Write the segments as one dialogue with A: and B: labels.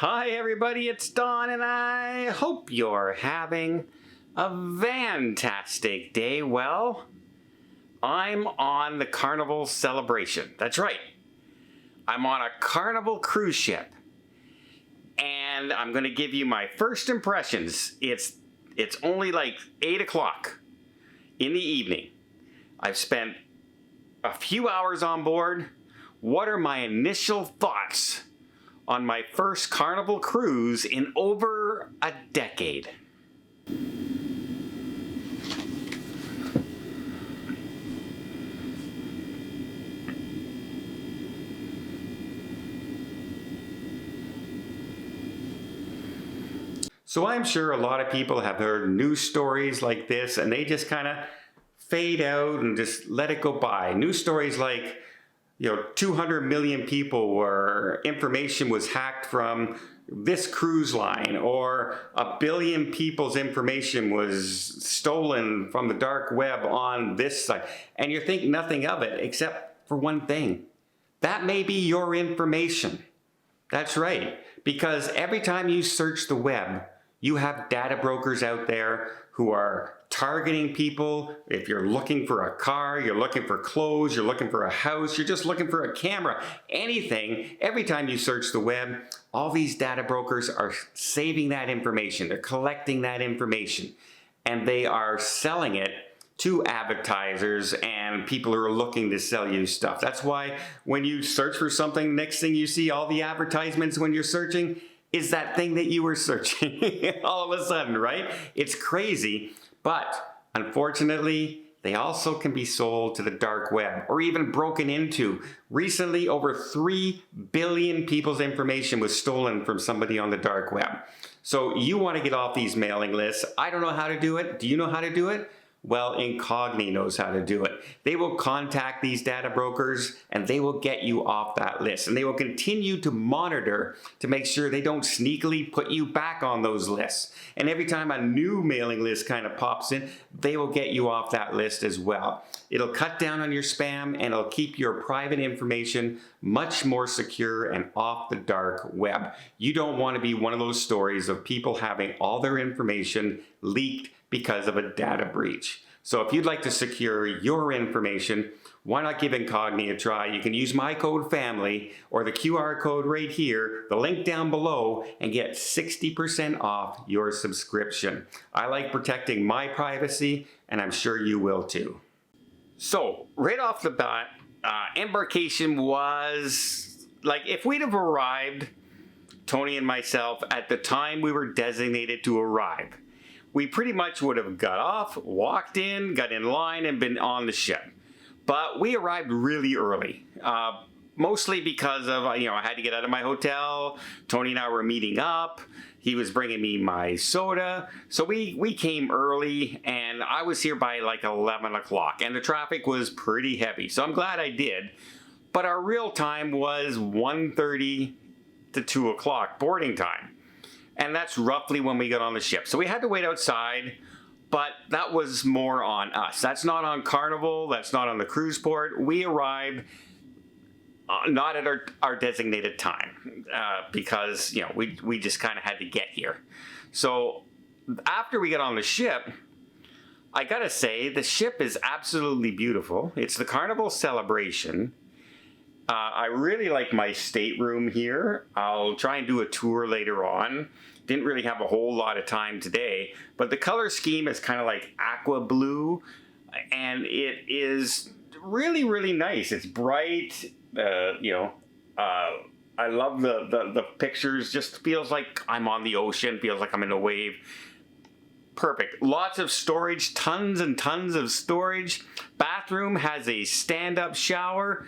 A: Hi everybody, it's Don and I hope you're having a fantastic day. Well, I'm on the Carnival celebration. That's right. I'm on a Carnival cruise ship. And I'm going to give you my first impressions. It's only like 8 o'clock in the evening. I've spent a few hours on board. What are my initial thoughts on my first Carnival cruise in over a decade? So I'm sure a lot of people have heard news stories like this and they just kind of fade out and just let it go by. News stories like, 200 million people where information was hacked from this cruise line, or 1 billion people's information was stolen from the dark web on this site. And you think nothing of it except for one thing. That may be your information. That's right. Because every time you search the web, you have data brokers out there who are targeting people. If you're looking for a car, you're looking for clothes, you're looking for a house, you're just looking for a camera, anything, every time you search the web, all these data brokers are saving that information. They're collecting that information and they are selling it to advertisers and people who are looking to sell you stuff. That's why when you search for something, next thing you see all the advertisements when you're searching is that thing that you were searching all of a sudden, right? It's crazy, but unfortunately, they also can be sold to the dark web or even broken into. Recently, over 3 billion people's information was stolen from somebody on the dark web. So you want to get off these mailing lists. I don't know how to do it. Do you know how to do it? Well, Incogni knows how to do it. They will contact these data brokers and they will get you off that list. And they will continue to monitor to make sure they don't sneakily put you back on those lists. And every time a new mailing list kind of pops in, they will get you off that list as well. It'll cut down on your spam and it'll keep your private information much more secure and off the dark web. You don't want to be one of those stories of people having all their information leaked because of a data breach. So if you'd like to secure your information, why not give Incogni a try? You can use my code FAMILY or the QR code right here, the link down below, and get 60% off your subscription. I like protecting my privacy, and I'm sure you will too. So right off the bat, embarkation was like, if we'd have arrived, Tony and myself, at the time we were designated to arrive, we pretty much would have got off, walked in, got in line, and been on the ship. But we arrived really early, mostly because of, I had to get out of my hotel. Tony and I were meeting up. He was bringing me my soda. So we came early, and I was here by like 11 o'clock, and the traffic was pretty heavy. So I'm glad I did. But our real time was 1:30 to 2 o'clock boarding time. And that's roughly when we got on the ship. So we had to wait outside, but that was more on us. That's not on Carnival. That's not on the cruise port. We arrived not at our designated time because, we just kind of had to get here. So after we got on the ship, I gotta say, the ship is absolutely beautiful. It's the Carnival celebration. I really like my stateroom here. I'll try and do a tour later on. Didn't really have a whole lot of time today, but the color scheme is kind of like aqua blue, and it is really, really nice. It's bright, I love the pictures. Just feels like I'm on the ocean, feels like I'm in a wave. Perfect. Lots of storage, tons and tons of storage. Bathroom has a stand-up shower.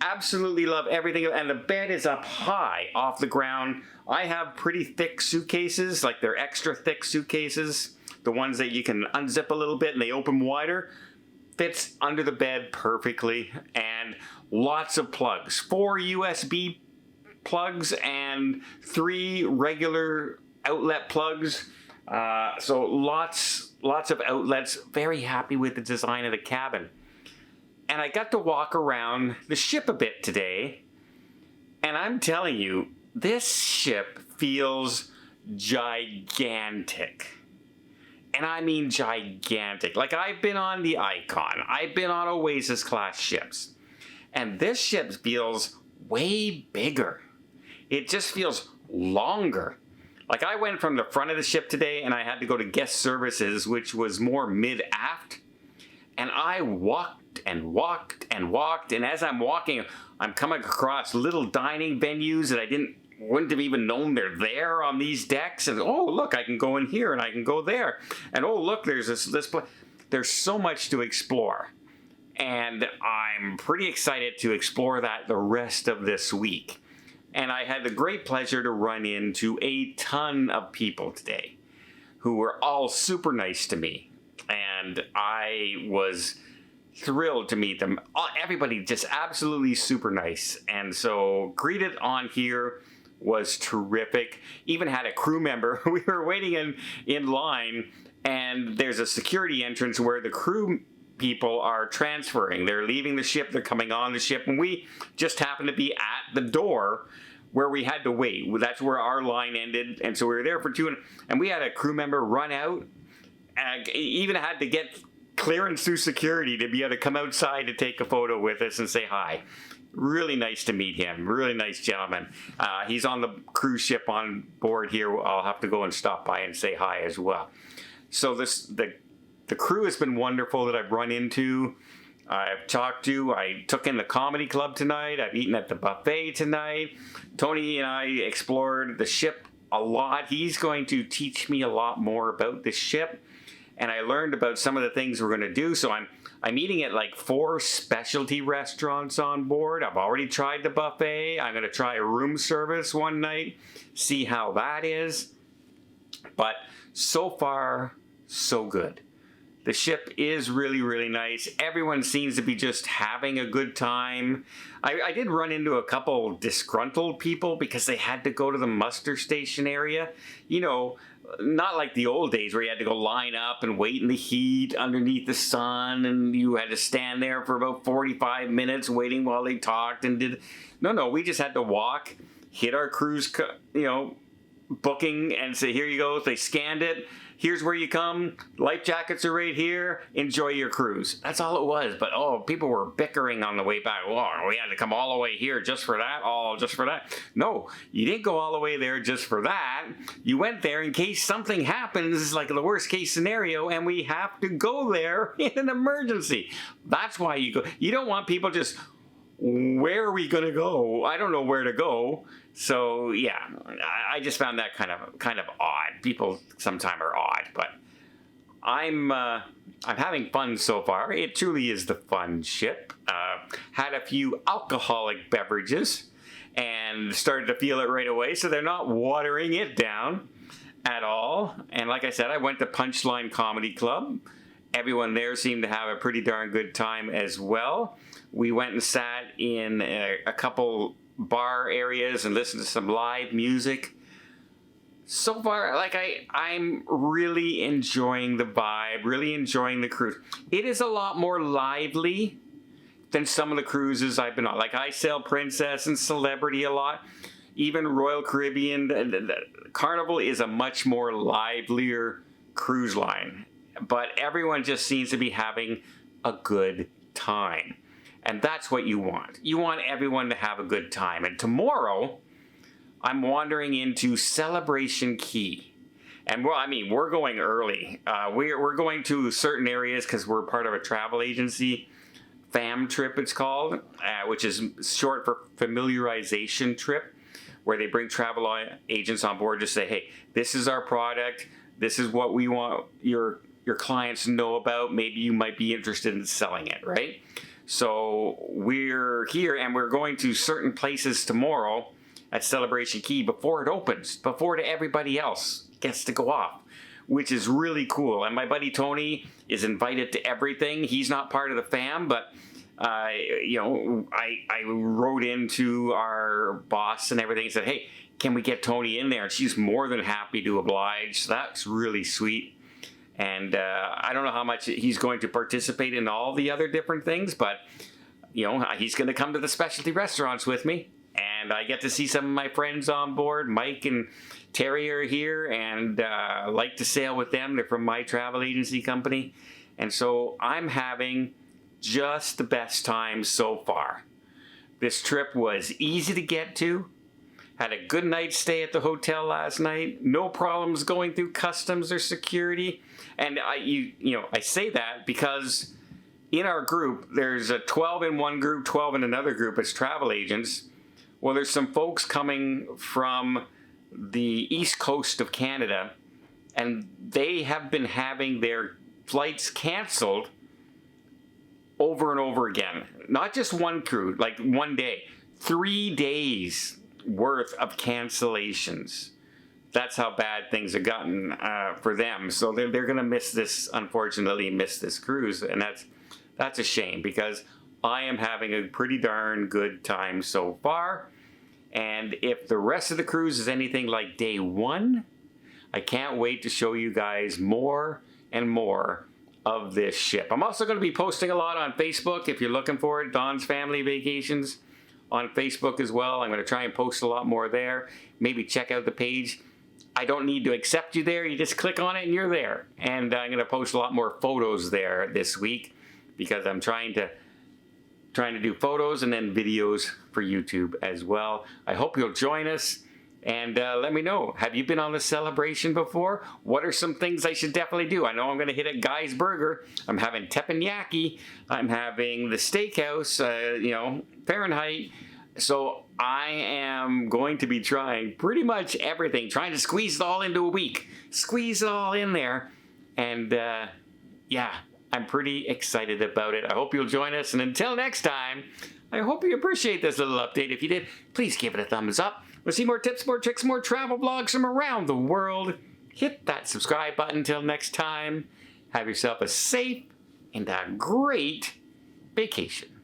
A: Absolutely love everything, and the bed is up high off the ground. I have pretty thick suitcases, like they're extra thick suitcases, the ones that you can unzip a little bit and they open wider. Fits under the bed perfectly, and lots of plugs. 4 USB plugs and 3 regular outlet plugs. So lots of outlets. Very happy with the design of the cabin. And I got to walk around the ship a bit today, and I'm telling you, this ship feels gigantic. And I mean gigantic. Like, I've been on the Icon. I've been on Oasis class ships. And this ship feels way bigger. It just feels longer. Like, I went from the front of the ship today and I had to go to guest services, which was more mid-aft. And I walked and walked and walked. And as I'm walking, I'm coming across little dining venues that I wouldn't have even known they're there on these decks. And oh, look, I can go in here and I can go there. And oh, look, there's this place. There's so much to explore. And I'm pretty excited to explore that the rest of this week. And I had the great pleasure to run into a ton of people today who were all super nice to me. And I was thrilled to meet them. Everybody just absolutely super nice. And so greeted on here was terrific. Even had a crew member. We were waiting in line, and there's a security entrance where the crew people are transferring. They're leaving the ship, they're coming on the ship, and we just happened to be at the door where we had to wait. That's where our line ended, and so we were there for 2, and we had a crew member run out, and even had to get clearance through security to be able to come outside to take a photo with us and say hi. Really nice to meet him. Really nice gentleman. He's on the cruise ship on board here. I'll have to go and stop by and say hi as well. So the crew has been wonderful that I've run into. I've talked to. I took in the comedy club tonight. I've eaten at the buffet tonight. Tony and I explored the ship a lot. He's going to teach me a lot more about the ship. And I learned about some of the things we're going to do. So I'm eating at like 4 specialty restaurants on board. I've already tried the buffet. I'm going to try a room service one night, see how that is. But so far, so good. The ship is really, really nice. Everyone seems to be just having a good time. I did run into a couple disgruntled people because they had to go to the muster station area. You know, not like the old days where you had to go line up and wait in the heat underneath the sun, and you had to stand there for about 45 minutes waiting while they talked and did. No, we just had to walk, hit our cruise, booking, and say, here you go. They scanned it. Here's where you come. Life jackets are right here. Enjoy your cruise. That's all it was. But, people were bickering on the way back. Oh, we had to come all the way here just for that? Oh, just for that? No, you didn't go all the way there just for that. You went there in case something happens, like the worst case scenario, and we have to go there in an emergency. That's why you go. You don't want people just, where are we going to go? I don't know where to go. So yeah, I just found that kind of odd. People sometimes are odd, but I'm having fun so far. It truly is the fun ship. Had a few alcoholic beverages and started to feel it right away. So they're not watering it down at all. And like I said, I went to Punchline Comedy Club. Everyone there seemed to have a pretty darn good time as well. We went and sat in a couple bar areas and listened to some live music. So far, I'm really enjoying the vibe, really enjoying the cruise. It is a lot more lively than some of the cruises I've been on. Like, I sail Princess and Celebrity a lot. Even Royal Caribbean, the Carnival is a much more livelier cruise line. But everyone just seems to be having a good time. And that's what you want. You want everyone to have a good time. And tomorrow, I'm wandering into Celebration Key. And we're going early. We're going to certain areas because we're part of a travel agency. FAM trip, it's called, which is short for familiarization trip, where they bring travel agents on board to say, hey, this is our product. This is what we want your clients to know about. Maybe you might be interested in selling it, right? So we're here and we're going to certain places tomorrow at Celebration Key before it opens, before everybody else gets to go off, which is really cool. And my buddy Tony is invited to everything. He's not part of the fam, but I wrote into our boss and everything and said, hey, can we get Tony in there? And she's more than happy to oblige. So that's really sweet. And I don't know how much he's going to participate in all the other different things, but, he's going to come to the specialty restaurants with me. and I get to see some of my friends on board. Mike and Terry are here, and I like to sail with them. They're from my travel agency company, and so I'm having just the best time so far. This trip was easy to get to. Had a good night's stay at the hotel last night. No problems going through customs or security. And I say that because in our group, there's a 12 in one group, 12 in another group as travel agents. Well, there's some folks coming from the east coast of Canada, and they have been having their flights canceled over and over again. Not just one cruise, like one day. 3 days worth of cancellations. That's how bad things have gotten for them. So they're going to miss this, unfortunately, miss this cruise. And that's a shame, because I am having a pretty darn good time so far. And if the rest of the cruise is anything like day one, I can't wait to show you guys more and more of this ship. I'm also going to be posting a lot on Facebook if you're looking for it. Don's Family Vacations on Facebook as well. I'm going to try and post a lot more there. Maybe check out the page. I don't need to accept you there. You just click on it and you're there. And I'm going to post a lot more photos there this week, because I'm trying to do photos and then videos for YouTube as well. I hope you'll join us, and let me know. Have you been on the Celebration before? What are some things I should definitely do? I know I'm going to hit at Guy's Burger. I'm having teppanyaki. I'm having the steakhouse, Fahrenheit. So I am going to be trying pretty much everything, trying to squeeze it all into a week. Squeeze it all in there. And yeah, I'm pretty excited about it. I hope you'll join us. And until next time, I hope you appreciate this little update. If you did, please give it a thumbs up. We'll see more tips, more tricks, more travel vlogs from around the world. Hit that subscribe button. Until next time, have yourself a safe and a great vacation.